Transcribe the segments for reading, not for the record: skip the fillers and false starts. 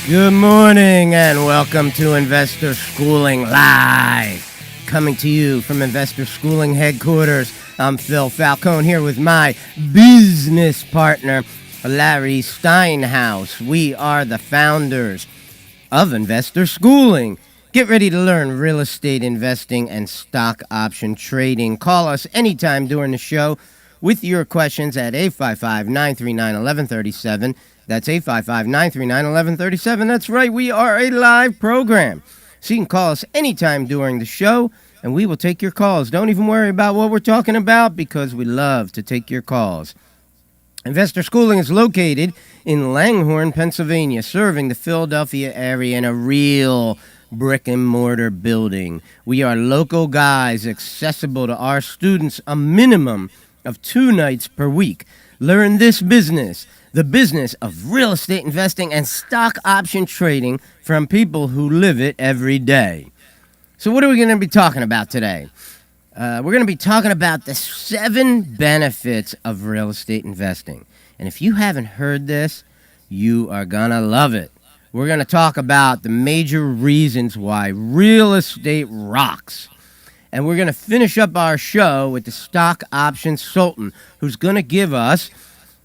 Good morning and welcome to Investor Schooling Live. Coming to you from Investor Schooling headquarters. I'm Phil Falcone here with my business partner, Larry Steinhaus. We are the founders of Investor Schooling. Get ready to learn real estate investing and stock option trading. Call us anytime during the show with your questions at 855-939-1137. That's 855-939-1137. That's right, we are a live program. So you can call us anytime during the show, and we will take your calls. Don't even worry about what we're talking about because we love to take your calls. Investor Schooling is located in Langhorne, Pennsylvania, serving the Philadelphia area in a real brick and mortar building. We are local guys, accessible to our students a minimum of 2 nights per week. Learn this business, the business of real estate investing and stock option trading from people who live it every day. So what are we going to be talking about today? We're going to be talking about the 7 benefits of real estate investing. And if you haven't heard this, you are going to love it. We're going to talk about the major reasons why real estate rocks. And we're going to finish up our show with the stock option sultan, who's going to give us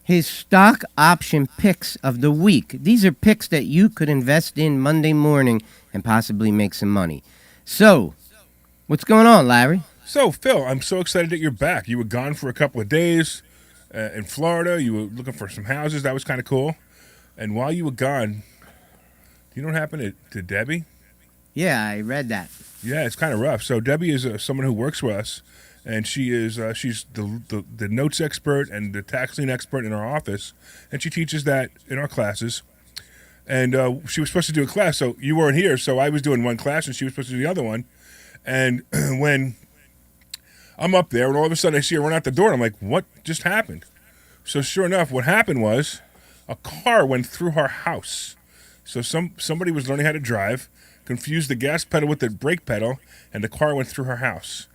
his stock option picks of the week. These are picks that you could invest in Monday morning and possibly make some money. So, what's going on, Larry? So, Phil, I'm so excited that you're back. You were gone for a couple of days in Florida. You were looking for some houses. That was kind of cool. And while you were gone, do you know what happened to Debbie? Yeah, I read that. Yeah, it's kind of rough. So Debbie is someone who works with us, and she's the notes expert and the tax lien expert in our office, and she teaches that in our classes. And she was supposed to do a class, so you weren't here, so I was doing one class, and she was supposed to do the other one. And when I'm up there, and all of a sudden I see her run out the door, and I'm like, what just happened? So sure enough, what happened was a car went through her house. So somebody was learning how to drive, confused the gas pedal with the brake pedal, and the car went through her house.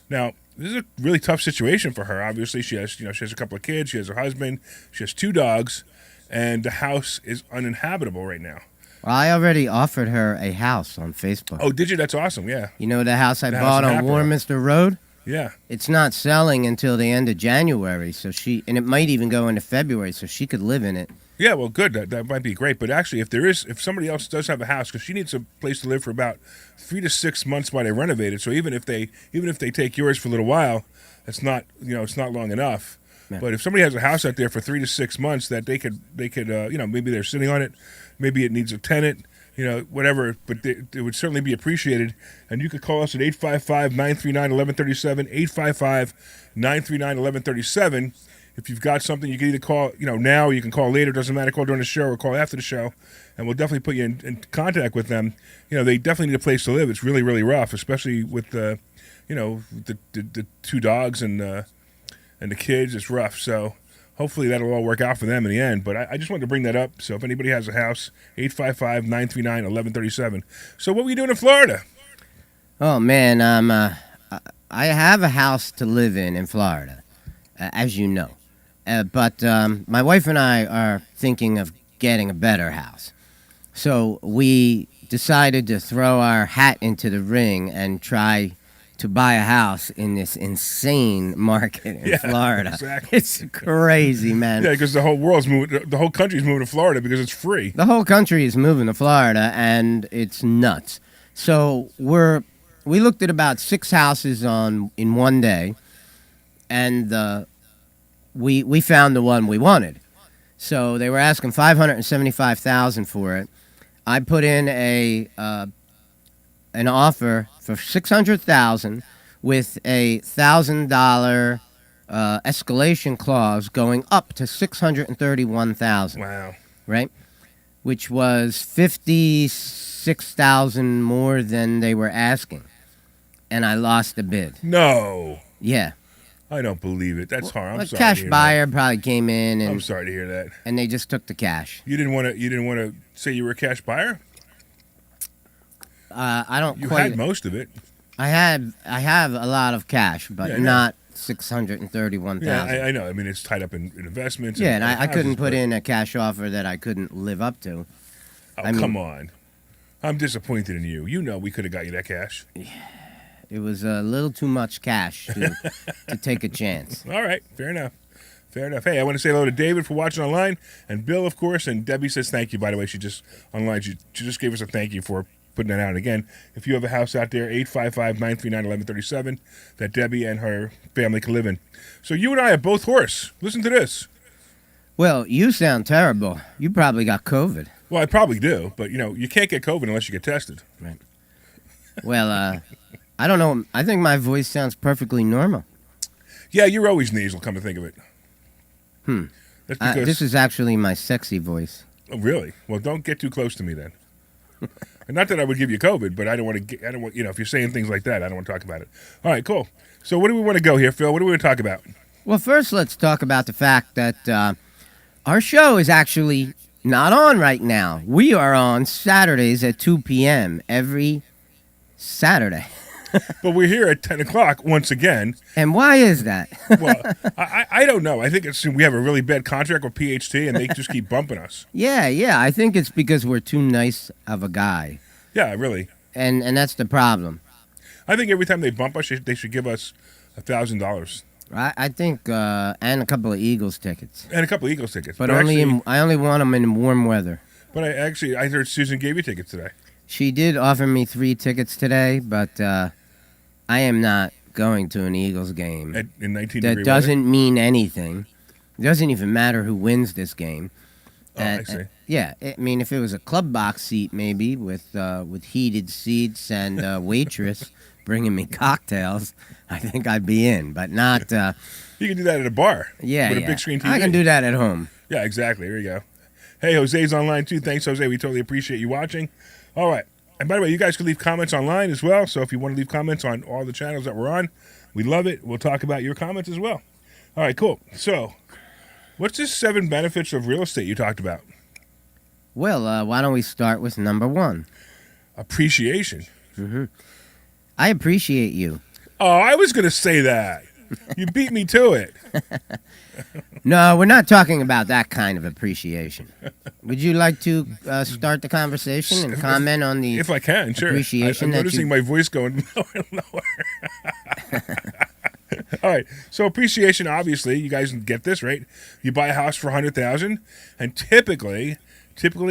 Now, this is a really tough situation for her. Obviously, she has a couple of kids, she has her husband, she has 2 dogs, and the house is uninhabitable right now. Well, I already offered her a house on Facebook. Oh, did you? That's awesome, yeah. You know the house I bought on Warminster Road? Yeah. It's not selling until the end of January, and it might even go into February, so she could live in it. Yeah, well, good. That might be great. But actually, if somebody else does have a house, because she needs a place to live for about 3 to 6 months while they renovate it. So even if they take yours for a little while, it's not long enough. Yeah. But if somebody has a house out there for 3 to 6 months that they could maybe they're sitting on it, maybe it needs a tenant, whatever. But it would certainly be appreciated. And you could call us at 855-939-1137, 855-939-1137. If you've got something, you can either call, now, or you can call later. It doesn't matter. Call during the show or call after the show, and we'll definitely put you in contact with them. They definitely need a place to live. It's really, really rough, especially with the 2 dogs and the kids. It's rough. So hopefully that'll all work out for them in the end. But I just wanted to bring that up. So if anybody has a house, 855-939-1137. So what were you doing in Florida? Oh man, I have a house to live in Florida, as you know. But my wife and I are thinking of getting a better house. So we decided to throw our hat into the ring and try to buy a house in this insane market in Florida. Exactly. It's crazy, man. Yeah, because the whole country's moving to Florida because it's free. The whole country is moving to Florida, and it's nuts. So we looked at about 6 houses in one day, and we found the one we wanted. So they were asking $575,000 for it. I put in an offer for $600,000 with a $1,000 escalation clause going up to $631,000. Wow! Right, which was $56,000 more than they were asking, and I lost the bid. No. Yeah. I don't believe it. That's hard. I'm sorry. A cash buyer probably came in, and I'm sorry to hear that. And they just took the cash. You didn't want to say you were a cash buyer? I don't. You had most of it. I have a lot of cash, but not $631,000. Yeah, I know. I mean, it's tied up in investments. Yeah, and I couldn't put in a cash offer that I couldn't live up to. Oh, I mean- come on. I'm disappointed in you. You know we could have got you that cash. It was a little too much cash to take a chance. All right, fair enough. Fair enough. Hey, I want to say hello to David for watching online, and Bill, of course, and Debbie says thank you, by the way. She just just gave us a thank you for putting that out. Again, if you have a house out there, 855-939-1137, that Debbie and her family can live in. So you and I are both hoarse. Listen to this. Well, you sound terrible. You probably got COVID. Well, I probably do, but, you can't get COVID unless you get tested. Well, I don't know. I think my voice sounds perfectly normal. Yeah, you're always nasal, come to think of it. That's because... This is actually my sexy voice. Oh, really? Well, don't get too close to me then. And not that I would give you COVID, but I don't want to get, I don't want, if you're saying things like that, I don't want to talk about it. All right, cool. So where do we want to go here, Phil? What do we want to talk about? Well, first, let's talk about the fact that our show is actually not on right now. We are on Saturdays at 2 p.m. every Saturday. But we're here at 10 o'clock once again. And why is that? Well, I don't know. I think it's we have a really bad contract with PHT, and they just keep bumping us. Yeah. I think it's because we're too nice of a guy. Yeah, really. And that's the problem. I think every time they bump us, they should give us $1,000 I think, and a couple of Eagles tickets. and a couple of Eagles tickets. But actually, I only want them in warm weather. But I heard Susan gave you tickets today. She did offer me 3 tickets today, but I am not going to an Eagles game. In 19 That degree doesn't mean anything. It doesn't even matter who wins this game. weather. Oh, I see. Yeah, I mean, if it was a club box seat, maybe with heated seats and a waitress bringing me cocktails, I think I'd be in. But not. You can do that at a bar. Yeah, with a big screen TV. I can do that at home. Yeah, exactly. There you go. Hey, Jose's online too. Thanks, Jose. We totally appreciate you watching. All right. And by the way, you guys can leave comments online as well. So if you want to leave comments on all the channels that we're on, we love it. We'll talk about your comments as well. All right, cool. So what's this 7 benefits of real estate you talked about? Well, why don't we start with number 1? Appreciation. I appreciate you. Oh, I was going to say that. You beat me to it. No, we're not talking about that kind of appreciation. Would you like to start the conversation and comment on the If I can, sure. appreciation I'm that noticing you... my voice going lower and lower. All right. So appreciation, obviously, you guys get this, right? You buy a house for $100,000, and typically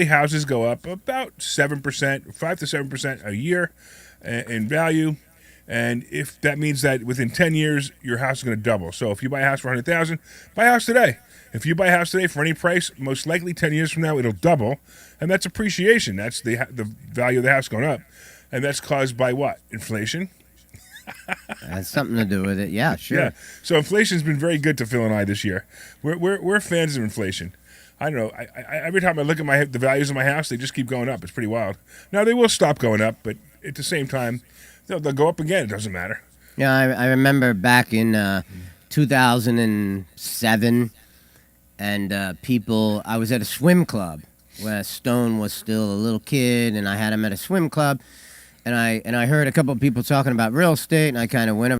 houses go up about 7%, 5 to 7% a year in value. And if that means that within 10 years, your house is going to double. So if you buy a house for $100,000, buy a house today. If you buy a house today for any price, most likely 10 years from now, it'll double. And that's appreciation. That's the value of the house going up. And that's caused by what? Inflation? has something to do with it. Yeah, sure. Yeah. So inflation's been very good to Phil and I this year. We're fans of inflation. I don't know. I every time I look at the values of my house, they just keep going up. It's pretty wild. Now, they will stop going up, but at the same time, they'll go up again. It doesn't matter. Yeah, I remember back in 2007, and I was at a swim club where Stone was still a little kid, and I had him at a swim club, and I heard a couple of people talking about real estate, and I kind of went